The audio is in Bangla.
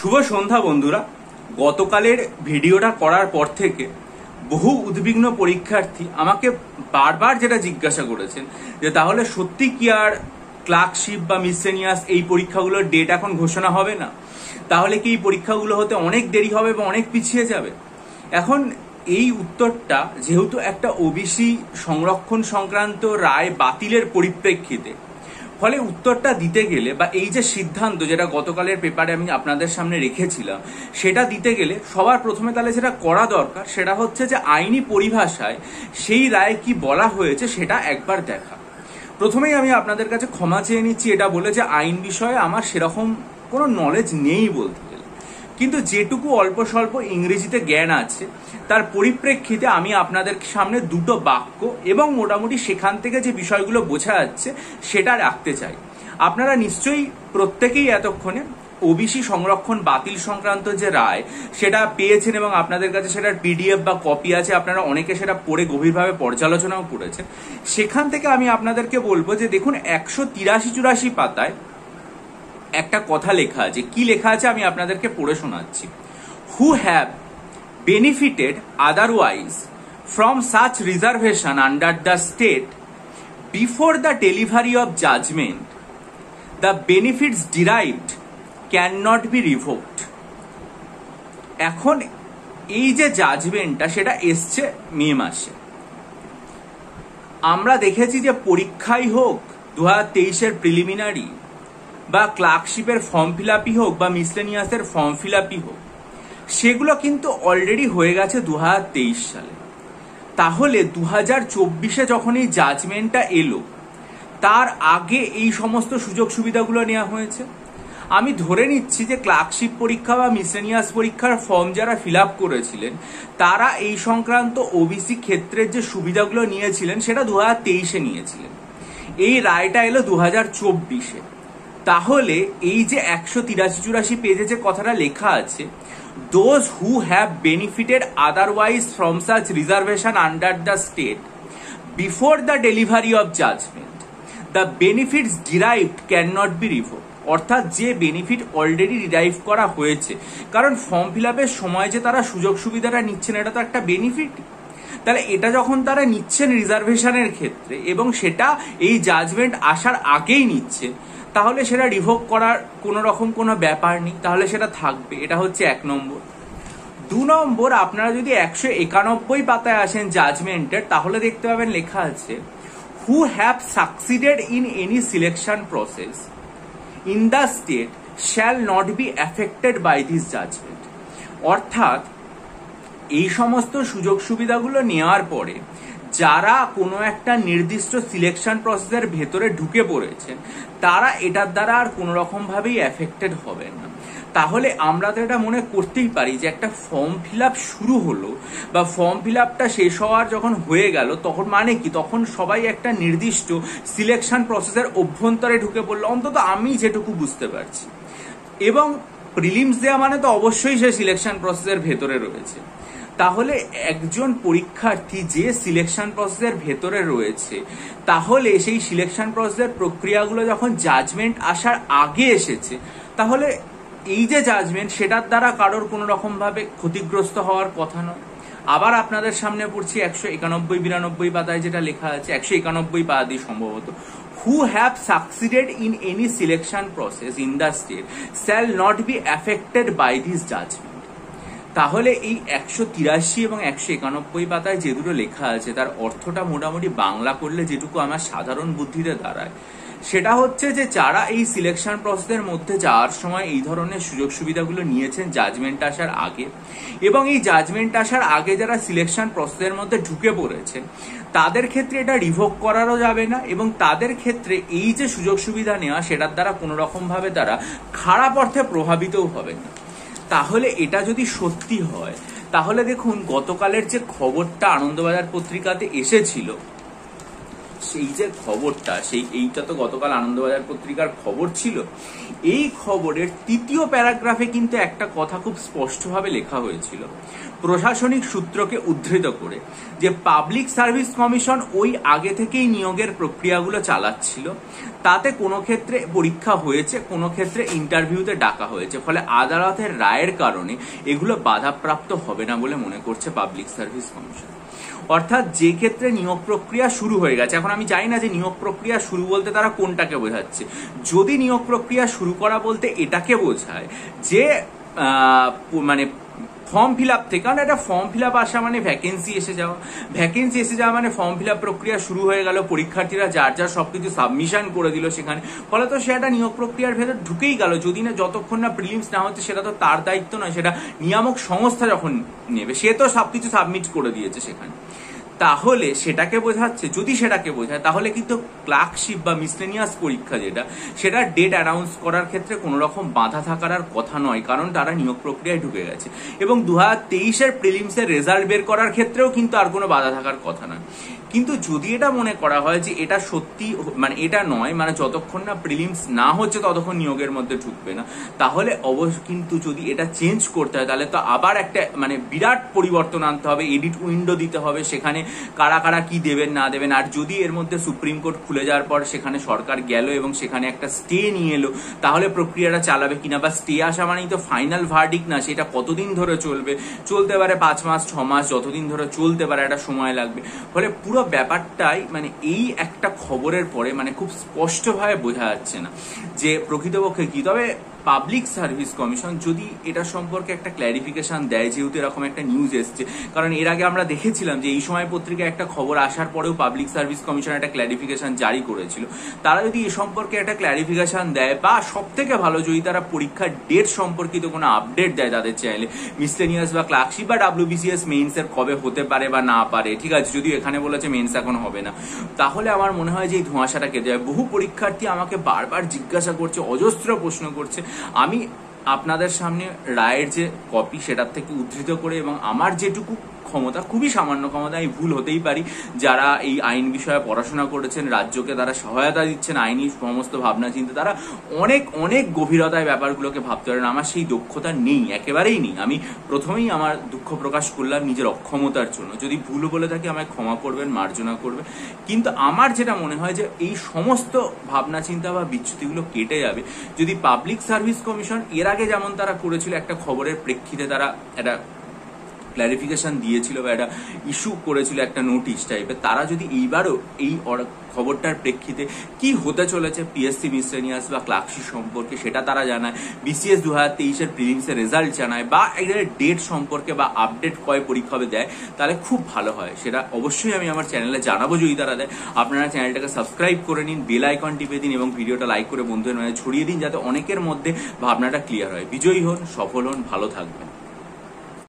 শুভ সন্ধ্যা বন্ধুরা। গতকালের ভিডিওটা করার পর থেকে বহু উদ্বিগ্ন পরীক্ষার্থী আমাকে বারবার যেটা জিজ্ঞাসা করেছেন যে তাহলে সত্যি কি আর ক্লার্কশিপ বা মিসসেনিয়াস এই পরীক্ষাগুলোর ডেট এখন ঘোষণা হবে না? তাহলে কি এই পরীক্ষাগুলো হতে অনেক দেরি হবে বা অনেক পিছিয়ে যাবে? এখন এই উত্তরটা যেহেতু একটা ওবিসি সংরক্ষণ সংক্রান্ত রায় বাতিলের পরিপ্রেক্ষিতে, ফলে উত্তরটা দিতে গেলে বা এই যে সিদ্ধান্ত যেটা গতকালের পেপারে আমি আপনাদের সামনে রেখেছিলাম সেটা দিতে গেলে সবার প্রথমে তাহলে যেটা করা দরকার সেটা হচ্ছে যে আইনি পরিভাষায় সেই রায় কি বলা হয়েছে সেটা একবার দেখা। প্রথমেই আমি আপনাদের কাছে ক্ষমা চেয়ে নিচ্ছি এটা বলে যে আইন বিষয়ে আমার সেরকম কোনো নলেজ নেই বলতে গেলে, কিন্তু যেটুকু অল্প স্বল্প ইংরেজিতে জ্ঞান আছে তার পরিপ্রেক্ষিতে আমি আপনাদের সামনে দুটো বাক্য এবং মোটামুটি সেখান থেকে যে বিষয়গুলো বোঝা যাচ্ছে সেটা রাখতে চাই। আপনারা নিশ্চয়ই প্রত্যেকেই এতক্ষণে ওবিসি সংরক্ষণ বাতিল সংক্রান্ত যে রায় সেটা পেয়েছেন এবং আপনাদের কাছে সেটার পিডিএফ বা কপি আছে, আপনারা অনেকে সেটা পড়ে গভীরভাবে পর্যালোচনাও করেছেন। সেখান থেকে আমি আপনাদেরকে বলবো যে দেখুন 183-84 পাতায় একটা কথা লেখা আছে। কি লেখা আছে আমি আপনাদেরকে পড়ে শোনাচ্ছি। Who have benefited otherwise from such reservation under the state before the delivery of judgment, the benefits derived cannot be revoked. এখন এই যে জাজমেন্টটা সেটা এসছে মে মাসে। আমরা দেখেছি যে পরীক্ষাই হোক 2023-এর প্রিলিমিনারি বা ক্লার্কশিপের ফর্ম ফিল আপই হোক বা মিসলেনিয়াসের ফর্ম ফিল আপই হোক, সেগুলো কিন্তু অলরেডি হয়ে গেছে 2023 সালে। তাহলে 2024-এ যখন এই জাজমেন্টটা এলো তার আগে এই সমস্ত সুযোগ সুবিধাগুলো নেওয়া হয়েছে। আমি ধরে নিচ্ছি যে ক্লার্কশিপ পরীক্ষা বা মিসলেনিয়াস পরীক্ষার ফর্ম যারা ফিল আপ করেছিলেন তারা এই সংক্রান্ত ওবিসি ক্ষেত্রের যে সুবিধাগুলো নিয়েছিলেন সেটা 2023-এ নিয়েছিলেন। এই রায়টা এলো 2024-এ। তাহলে এই যে 183-84 পেজে যে কথাটা লেখা আছে, those who have benefited otherwise from such reservation under the state before the delivery of judgment, the benefits derived cannot be revoked. অর্থাৎ যে বেনিফিট অলরেডি ডিরাইভ করা হয়েছে, কারণ ফর্ম ফিল আপের সময় যে তারা সুযোগ সুবিধাটা নিচ্ছেন এটা তো একটা বেনিফিট। তাহলে এটা যখন তারা নিচ্ছেন রিজার্ভেশনের ক্ষেত্রে এবং সেটা এই জাজমেন্ট আসার আগেই নিচ্ছে, তাহলে সেটা রিভোক করার কোনো রকম কোনো ব্যাপার নেই, তাহলে সেটা থাকবে। এটা হচ্ছে 1 নম্বর। 2 নম্বর, আপনারা যদি 191 পাতায় আসেন জাজমেন্টের, তাহলে দেখতে পাবেন লেখা আছে who have succeeded in any selection process in the state shall not be affected by this judgement. অর্থাৎ এই সমস্ত সুযোগ সুবিধাগুলো নেওয়ার পরে যারা কোনো একটা নির্দিষ্ট সিলেকশন প্রসেসের ভেতরে ঢুকে পড়েছেন তারা এটার দ্বারা আর কোনো রকম ভাবেই এফেক্টেড হবে না। তাহলে আমরা তো এটা মনে করতেই পারি যে একটা ফর্ম ফিল আপ শুরু হলো বা ফর্ম ফিল আপটা শেষ হওয়ার যখন হয়ে গেল তখন মানে কি, তখন সবাই একটা নির্দিষ্ট সিলেকশন প্রসেসের অভ্যন্তরে ঢুকে পড়লো, অন্তত আমি যেটুকু বুঝতে পারছি। এবং প্রিলিমস দেওয়া মানে তো অবশ্যই সে সিলেকশন প্রসেসের ভেতরে রয়েছে। তাহলে একজন পরীক্ষার্থী যে সিলেকশন প্রসেসের ভেতরে রয়েছে, তাহলে সেই সিলেকশন প্রসেসের প্রক্রিয়াগুলো যখন জাজমেন্ট আসার আগে এসেছে, তাহলে এই যে জাজমেন্ট সেটার দ্বারা কারোর কোনো রকম ভাবে ক্ষতিগ্রস্ত হওয়ার কথা নয়। আবার আপনাদের সামনে পড়ছি 191-92 পাতায় যেটা লেখা আছে, 191 পাতায় সম্ভবত, who have succeeded in any selection process in the state shall not be affected by this judgment. তাহলে এই 183 এবং 191 পাতায় যে দুটো লেখা আছে তার অর্থটা মোটামুটি বাংলা করলে যেটুকু আমার সাধারণ বুদ্ধিতে দাঁড়ায় সেটা হচ্ছে যে যারা এই সিলেকশন প্রসেসের মধ্যে যাওয়ার সময় এই ধরনের সুযোগ সুবিধাগুলো নিয়েছেন জাজমেন্ট আসার আগে, এবং এই জাজমেন্ট আসার আগে যারা সিলেকশন প্রসেসের মধ্যে ঢুকে পড়েছেন তাদের ক্ষেত্রে এটা রিভোক করারও যাবে না, এবং তাদের ক্ষেত্রে এই যে সুযোগ সুবিধা নেওয়া সেটার দ্বারা কোনো রকম ভাবে তারা খারাপ অর্থে প্রভাবিতও হবে না। তাহলে এটা যদি সত্যি হয় তাহলে দেখুন গতকালের যে খবরটা আনন্দবাজার পত্রিকাতে এসেছিল সেই যে খবরটা, এইটা তো গতকাল আনন্দবাজার পত্রিকার খবর ছিল। এই খবরের 3য় প্যারাগ্রাফে কিন্তু একটা কথা খুব স্পষ্টভাবে লেখা হয়েছিল, প্রশাসনিক সূত্রকে উদ্ধৃত করে, যে পাবলিক সার্ভিস কমিশন ওই আগে থেকেই নিয়োগের প্রক্রিয়াগুলো চালাচ্ছিল, তাতে কোনো ক্ষেত্রে পরীক্ষা হয়েছে, কোনো ক্ষেত্রে ইন্টারভিউতে ডাকা হয়েছে, ফলে আদালতের রায়ের কারণে এগুলো বাধাপ্রাপ্ত হবে না বলে মনে করছে পাবলিক সার্ভিস কমিশন। অর্থাৎ যে ক্ষেত্রে নিয়োগ প্রক্রিয়া শুরু হয়ে গেছে, এখন আমি জানি না যে নিয়োগ প্রক্রিয়া শুরু বলতে তারা কোনটাকে বোঝাচ্ছে। যদি নিয়োগ প্রক্রিয়া শুরু করা বলতে এটাকে বোঝায় যে মানে ফর্ম ফিল আপ থেকে, কারণ একটা ফর্ম ফিল আপ আসা মানে ভ্যাকেন্সি এসে যাওয়া মানে ফর্ম ফিল আপ প্রক্রিয়া শুরু হয়ে গেল, পরীক্ষার্থীরা যার সবকিছু সাবমিশন করে দিল সেখানে, ফলে তো সেটা নিয়োগ প্রক্রিয়ার ভেতর ঢুকেই গেল। যদি না যতক্ষণ না প্রিলিমস না হচ্ছে সেটা তো তার দায়িত্ব নয়, সেটা নিয়ামক সংস্থা যখন নেবে, সে তো সবকিছু সাবমিট করে দিয়েছে সেখানে। তাহলে সেটাকে বোঝাচ্ছে, যদি সেটাকে বোঝায় তাহলে কিন্তু ক্লার্কশিপ বা মিসলেনিয়াস পরীক্ষা সেটা ডেট অ্যানাউন্স করার ক্ষেত্রে কোনো রকম বাধা থাকার আর কথা নয়, কারণ তারা নিয়োগ প্রক্রিয়ায় ঢুকে গেছে। এবং 2023-এর প্রিলিমসের রেজাল্ট বের করার ক্ষেত্রেও কিন্তু আর কোনো বাধা থাকার কথা নয়। কিন্তু যদি এটা মনে করা হয় যে এটা সত্যি মানে এটা নয়, মানে যতক্ষণ না প্রিলিমস না হচ্ছে ততক্ষণ নিয়োগের মধ্যে ঢুকবে না, তাহলে অবশ্য কিন্তু যদি এটা চেঞ্জ করতে হয় তাহলে তো আবার একটা মানে বিরাট পরিবর্তন আনতে হবে, এডিট উইন্ডো দিতে হবে, সেখানে কারা কারা কি দেবেন না দেবেন। আর যদি এর মধ্যে সুপ্রিম কোর্ট খুলে যাওয়ার পর সেখানে সরকার গেল এবং সেখানে একটা স্টে নিয়ে এলো, তাহলে প্রক্রিয়াটা চালাবে কিনা, বা স্টে আসা মানেই তো ফাইনাল ভার্ডিক্ট না, সেটা কতদিন ধরে চলতে পারে, 5 মাস 6 মাস, যতদিন ধরে চলতে পারে, একটা সময় লাগবে। ফলে পুরো ব্যাপারটাই মানে এই একটা খবরের পরে মানে খুব স্পষ্টভাবে বোঝা যাচ্ছে না যে প্রকৃতপক্ষে কি। তবে পাবলিক সার্ভিস কমিশন যদি এটা সম্পর্কে একটা ক্ল্যারিফিকেশন দেয়, যেহেতু এরকম একটা নিউজ এসছে, কারণ এর আগে আমরা দেখেছিলাম যে এই সময় পত্রিকায় একটা খবর আসার পরেও পাবলিক সার্ভিস কমিশন একটা ক্ল্যারিফিকেশন জারি করেছিল, তারা যদি এ সম্পর্কে একটা ক্ল্যারিফিকেশন দেয়, বা সব থেকে ভালো যদি তারা পরীক্ষার ডেট সম্পর্কিত কোনো আপডেট দেয় তাদের চাইলে, মিসলেনিয়াস বা ক্লার্কশিপ বা WBCS মেইনসের কবে হতে পারে বা না পারে, ঠিক আছে, যদিও এখানে বলেছে মেইনস এখন হবে না, তাহলে আমার মনে হয় যে এই ধোঁয়াশাটা কেটে যায়। বহু পরীক্ষার্থী আমাকে বারবার জিজ্ঞাসা করছে, অজস্র প্রশ্ন করছে, আমি আপনাদের সামনে রায়ের যে কপি সেটার থেকে উদ্ধৃত করে এবং আমার যেটুকু ক্ষমতা, খুবই সামান্য ক্ষমতা, আমি ভুল হতেই পারি, যারা এই আইন বিষয়ে পড়াশোনা করেছেন, রাজ্যকে তারা সহায়তা দিচ্ছেন আইনি সমস্ত ভাবনা চিন্তা, তারা অনেক অনেক গভীরতায় ব্যাপারগুলোকে ভাবতে পারেন, আমার সেই দক্ষতা নেই, একেবারেই নেই। আমি প্রথমেই আমার দুঃখ প্রকাশ করলাম নিজের অক্ষমতার জন্য, যদি ভুল বলে থাকি আমায় ক্ষমা করবেন, মার্জনা করবেন। কিন্তু আমার যেটা মনে হয় যে এই সমস্ত ভাবনা চিন্তা বা বিচ্যুতিগুলো কেটে যাবে যদি পাবলিক সার্ভিস কমিশন এর আগে যেমন তারা করেছিল, একটা খবরের প্রেক্ষিতে তারা একটা ক্ল্যারিফিকেশন দিয়েছিল বা একটা ইস্যু করেছিল একটা নোটিশ টাইপের, তারা যদি এইবারও এই খবরটার প্রেক্ষিতে কি হতে চলেছে পিএসসি মিসলেনিয়াস বা ক্লার্কশিপ সম্পর্কে সেটা তারা জানায়, BCS 2023-এর প্রিলিমসের রেজাল্ট জানায়, বা একটা ডেট সম্পর্কে বা আপডেট কয় পরীক্ষা হবে দেয়, তাহলে খুব ভালো হয়। সেটা অবশ্যই আমি আমার চ্যানেলে জানাবো যদি তারা দেয়। আপনারা চ্যানেলটাকে সাবস্ক্রাইব করে নিন, বেল আইকন টিপে দিন এবং ভিডিওটা লাইক করে বন্ধুদের মাঝে ছড়িয়ে দিন, যাতে অনেকের মধ্যে ভাবনাটা ক্লিয়ার হয়। বিজয়ী হন, সফল হন, ভালো থাকবেন।